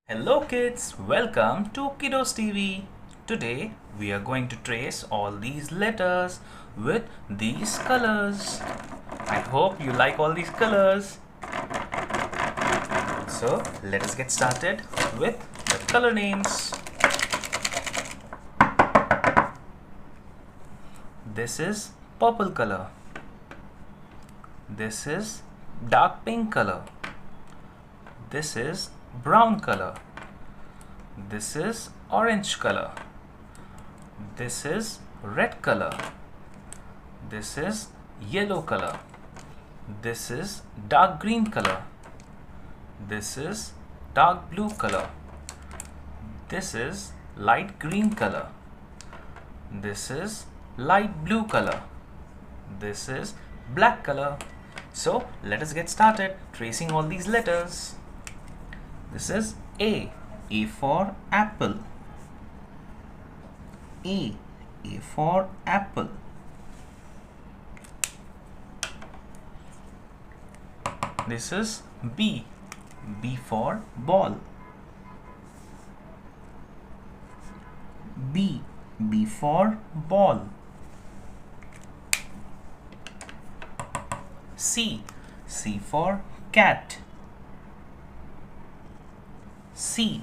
Hello kids, welcome to KiddosTV. Today we are going to trace all these letters with these colors. I hope you like all these colors. So let us get started with the color names. This is purple color. This is dark pink color. This is brown color. This is orange color. This is red color. This is yellow color. This is dark green color. This is dark blue color. This is light green color. This is light blue color. This is black color. So let us get started tracing all these letters. This is A for apple. A for apple. This is B for ball. B for ball. C for cat. C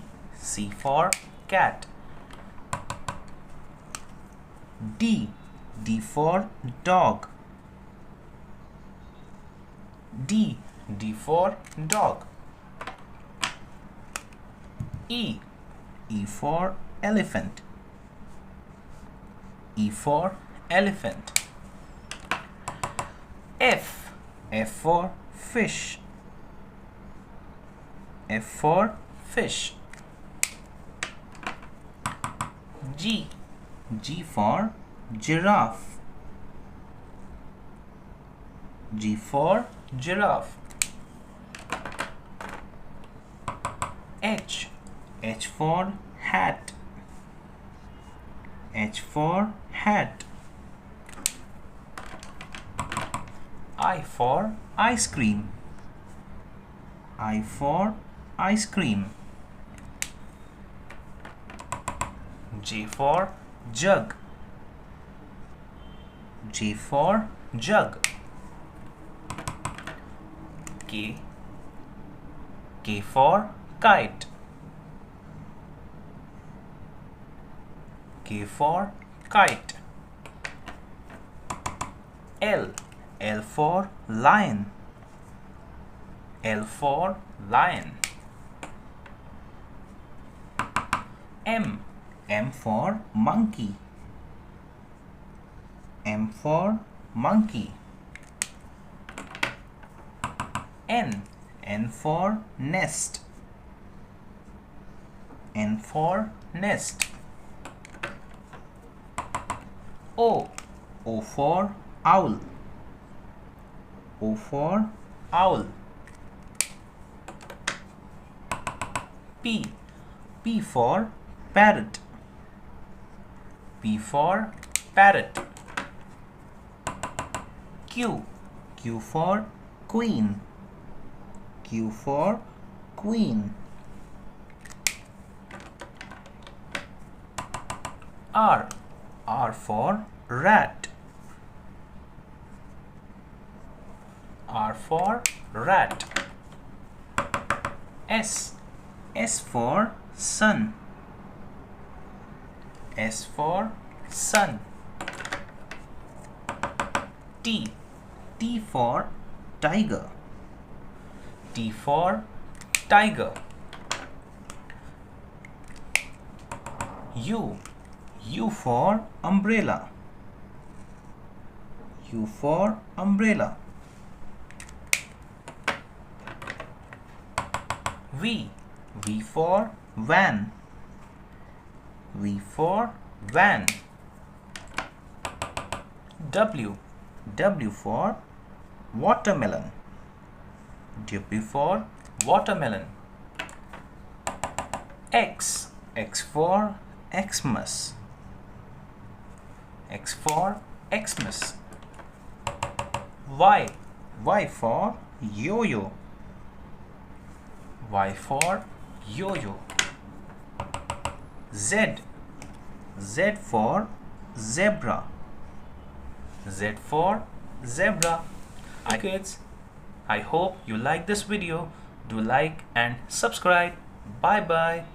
for cat. D for dog. D for dog. E for elephant. E for elephant. F for fish. F for fish. G for giraffe. G for giraffe. H for hat. H for hat. I for ice cream. I for ice cream. J for jug. J for jug. K for kite. K for kite. L for lion. L for lion. M for monkey. M for monkey. N for nest. N for nest. O for owl. O for owl. P for parrot. P for parrot. Q for queen. Q for queen. R for rat. R for rat. S for sun. S for sun. T for tiger. T for tiger. U for umbrella. U for umbrella. V for van. V for van. W for watermelon. W for watermelon. X for Xmas. X for Xmas. Y for yo-yo. Y for yo-yo. Z. Z for zebra. Z for zebra. Hi kids, I hope you like this video. Do like and subscribe. Bye bye.